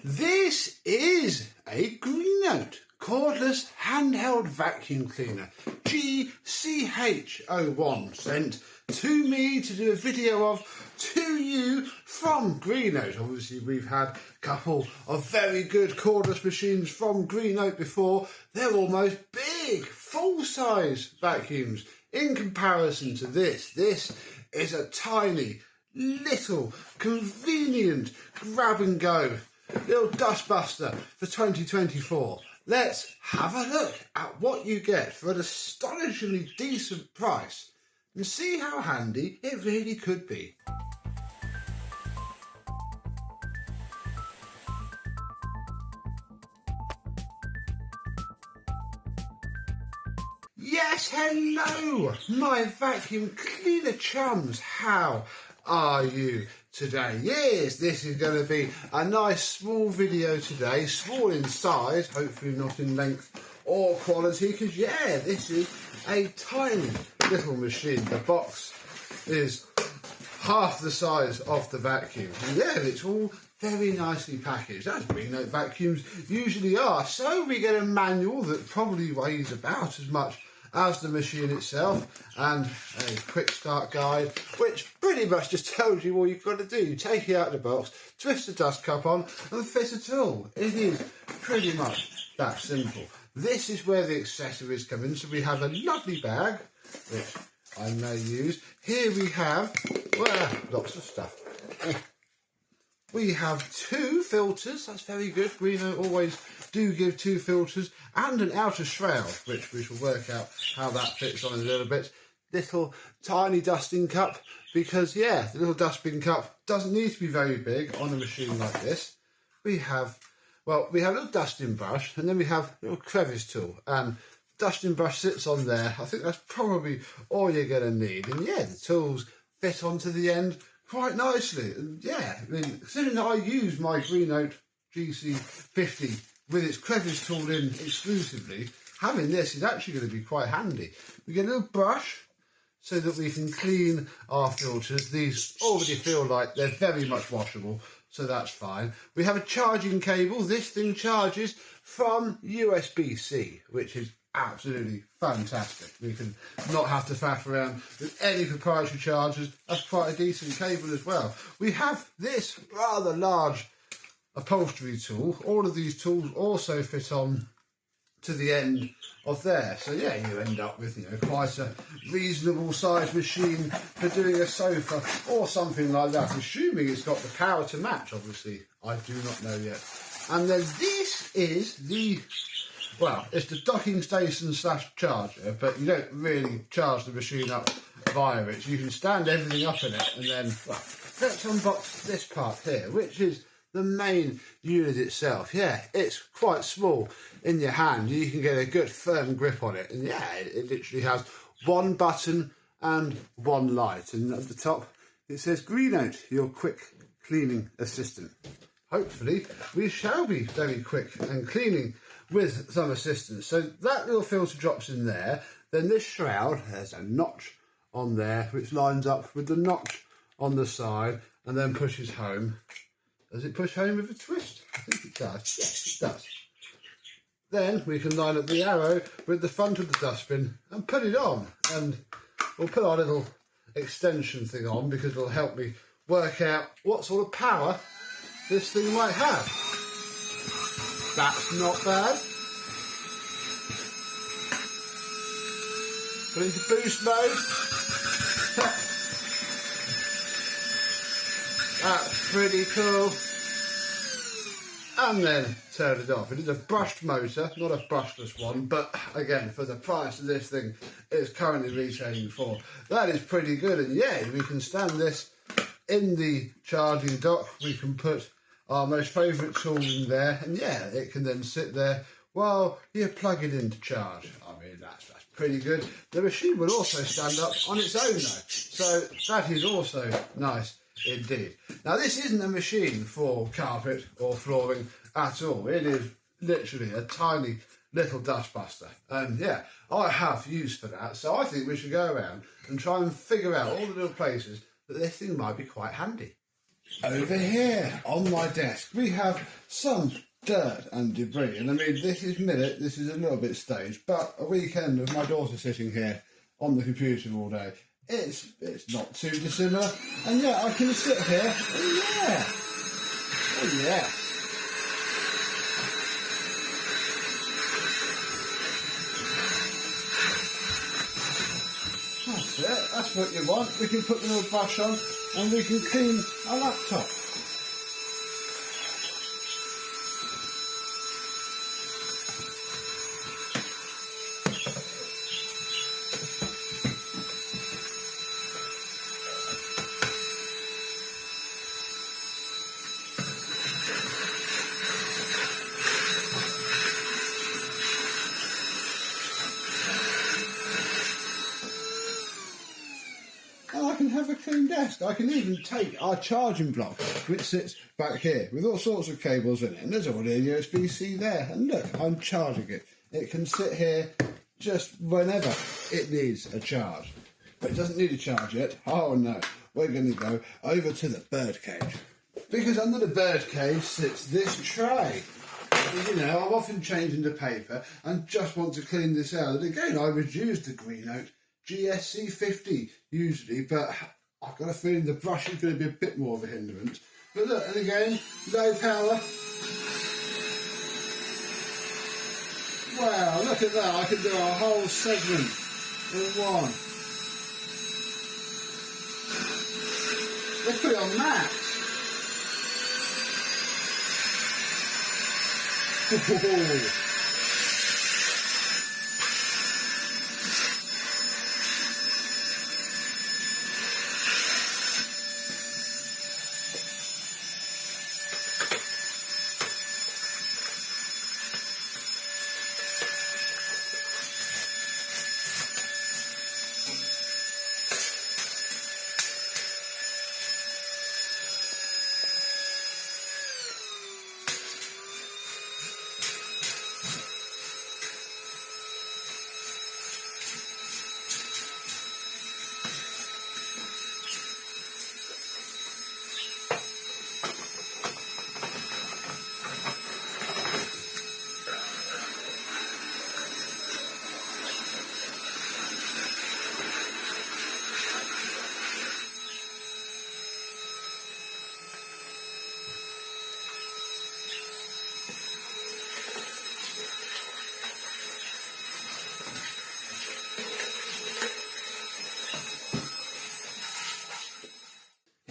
This is a Greenote cordless handheld vacuum cleaner, GCH01, sent to me to do a video of to you from Greenote. Obviously we've had a couple of very good cordless machines from Greenote before. They're almost big, full-size vacuums in comparison to this. This is a tiny, little, convenient grab-and-go little dustbuster for 2024. Let's have a look at what you get for an astonishingly decent price and see how handy it really could be. Yes, hello, my vacuum cleaner chums. How are you today? Yes, this is going to be a nice small video today, small in size, hopefully not in length or quality, because yeah, this is a tiny little machine. The box is half the size of the vacuum, and yeah, it's all very nicely packaged, as Greenote vacuums usually are. So we get a manual that probably weighs about as much as the machine itself, and a quick start guide which pretty much just tells you all you've got to do. Take it out of the box, twist the dust cup on and fit a tool. It is pretty much that simple. This is where the accessories come in. So we have a lovely bag which I may use. Here we have, well, lots of stuff. We have 2 filters, that's very good. Greenote always do give 2 filters, and an outer shroud, which we shall work out how that fits on in a little bit. Little tiny dusting cup, because yeah, the little dustbin cup doesn't need to be very big on a machine like this. We have a little dusting brush, and then we have a little crevice tool, and dusting brush sits on there. I think that's probably all you're going to need, and yeah, the tools fit onto the end quite nicely. And yeah, I mean, considering that I use my Greenote GSC50 with its crevice tool in exclusively, having this is actually going to be quite handy. We get a little brush so that we can clean our filters. These already feel like they're very much washable, so that's fine. We have a charging cable. This thing charges from USB-C, which is absolutely fantastic. We can not have to faff around with any proprietary chargers. That's quite a decent cable as well. We have this rather large upholstery tool. All of these tools also fit on to the end of there. So yeah, you end up with, you know, quite a reasonable sized machine for doing a sofa or something like that, assuming it's got the power to match. Obviously, I do not know yet. And then this is the, well, it's the docking station / charger, but you don't really charge the machine up via it. You can stand everything up in it, and then, well, let's unbox this part here, which is the main unit itself. Yeah, it's quite small in your hand. You can get a good firm grip on it, and yeah, it literally has 1 button and 1 light, and at the top it says Greenote, your quick cleaning assistant. Hopefully we shall be very quick and cleaning with some assistance. So that little filter drops in there. Then this shroud has a notch on there which lines up with the notch on the side and then pushes home. Does it push home with a twist? I think it does. Yes, it does. Then we can line up the arrow with the front of the dustbin and put it on. And we'll put our little extension thing on because it'll help me work out what sort of power this thing might have. That's not bad. Put into boost mode. That's pretty cool. And then turn it off. It is a brushed motor, not a brushless one, but again, for the price of this thing it's currently retailing for, that is pretty good. And yeah, we can stand this in the charging dock. We can put our most favourite tool in there, and yeah, it can then sit there while you plug it in to charge. I mean, that's pretty good. The machine will also stand up on its own though, so that is also nice indeed. Now, this isn't a machine for carpet or flooring at all. It is literally a tiny little dustbuster, and yeah, I have use for that. So I think we should go around and try and figure out all the little places that this thing might be quite handy. Over here on my desk we have some dirt and debris, and I mean this is a little bit staged, but a weekend of my daughter sitting here on the computer all day, it's not too dissimilar. And yeah, I can sit here and oh yeah, that's it, that's what you want. We can put the little brush on and we can clean our laptop. And I can have a clean desk. I can even take our charging block, which sits back here, with all sorts of cables in it. And there's already a USB-C there. And look, I'm charging it. It can sit here just whenever it needs a charge. But it doesn't need a charge yet. Oh no, we're going to go over to the bird cage. Because under the bird cage sits this tray. You know, I'm often changing the paper and just want to clean this out. And again, I would use the Greenote GSC50 usually, but I've got a feeling the brush is going to be a bit more of a hindrance. But look, and again, low power. Wow, look at that, I can do a whole segment in one. Let's put it on max.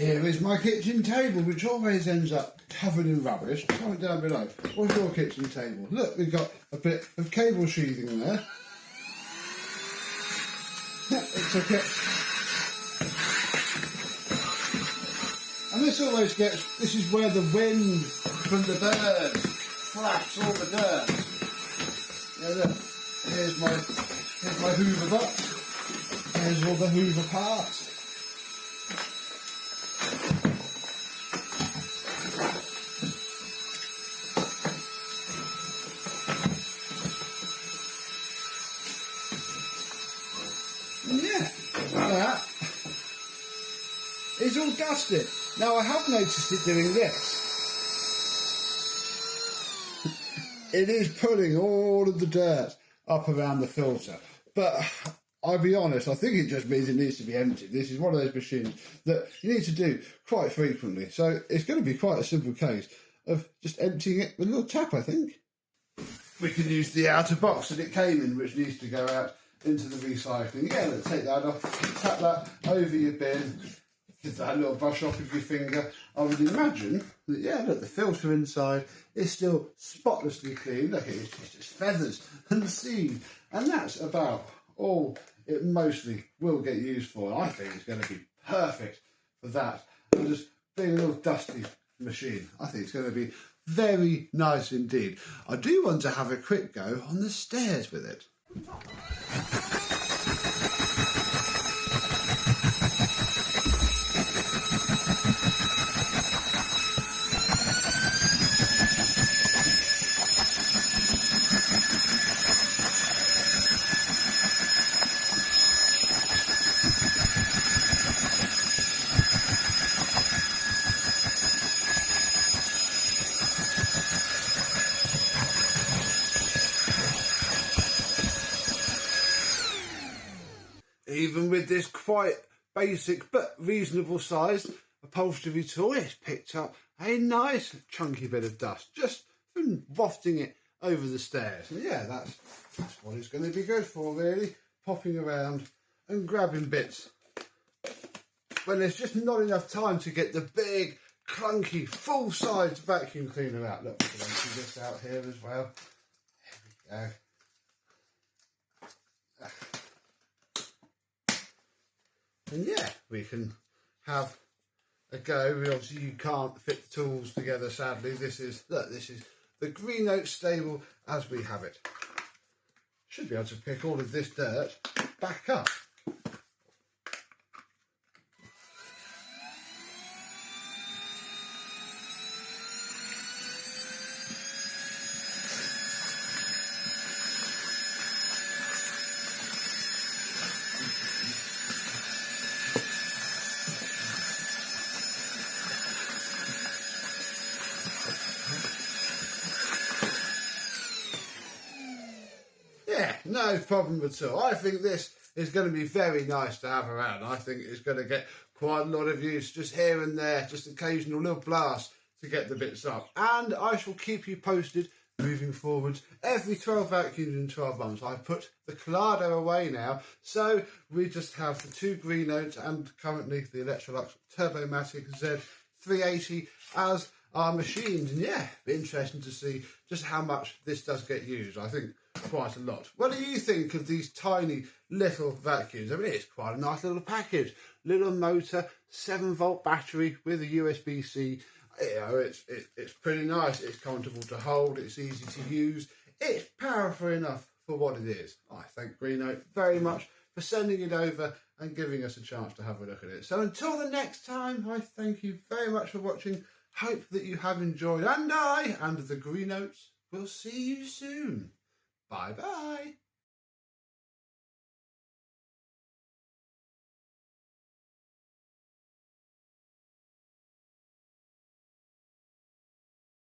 Here is my kitchen table, which always ends up covered in rubbish. Comment down below. What's your kitchen table? Look, we've got a bit of cable sheathing there. It's okay. And this is where the wind from the birds flaps all the dirt. Yeah, look, here's my Hoover butt. Here's all the Hoover parts. Yeah, that is all dusted. Now I have noticed it doing this. It is pulling all of the dirt up around the filter. But I'll be honest, I think it just means it needs to be emptied. This is one of those machines that you need to do quite frequently. So it's going to be quite a simple case of just emptying it with a little tap, I think. We can use the outer box that it came in, which needs to go out into the recycling. Yeah, let's take that off, tap that over your bin, give that a little brush off with your finger. I would imagine that, yeah, look, the filter inside is still spotlessly clean. Look, it's just feathers and seed. And that's about all it mostly will get used for. I think it's going to be perfect for that. And just being a little dusty machine, I think it's going to be very nice indeed. I do want to have a quick go on the stairs with it. even with this quite basic but reasonable sized upholstery tool, it's picked up a nice chunky bit of dust just from wafting it over the stairs. And yeah, that's what it's going to be good for, really, popping around and grabbing bits when there's just not enough time to get the big, clunky, full-size vacuum cleaner out. Look, we can empty this out here as well. There we go. And yeah, we can have a go. Obviously, you can't fit the tools together, sadly. This is the Greenote stable as we have it. Should be able to pick all of this dirt back up. Yeah, no problem at all. I think this is going to be very nice to have around. I think it's going to get quite a lot of use just here and there, just occasional little blasts to get the bits up. And I shall keep you posted moving forwards every 12 vacuums in 12 months. I put the Collado away now, so we just have the two Greenotes and currently the Electrolux Turbomatic Z380 as our machines. And yeah, be interesting to see just how much this does get used. I think quite a lot. What do you think of these tiny little vacuums? I mean, it's quite a nice little package. Little motor, 7-volt battery with a USB-C. You know, it's pretty nice. It's comfortable to hold. It's easy to use. It's powerful enough for what it is. I thank Greenote very much for sending it over and giving us a chance to have a look at it. So until the next time, I thank you very much for watching. Hope that you have enjoyed, and I and the Greenotes will see you soon. Bye bye.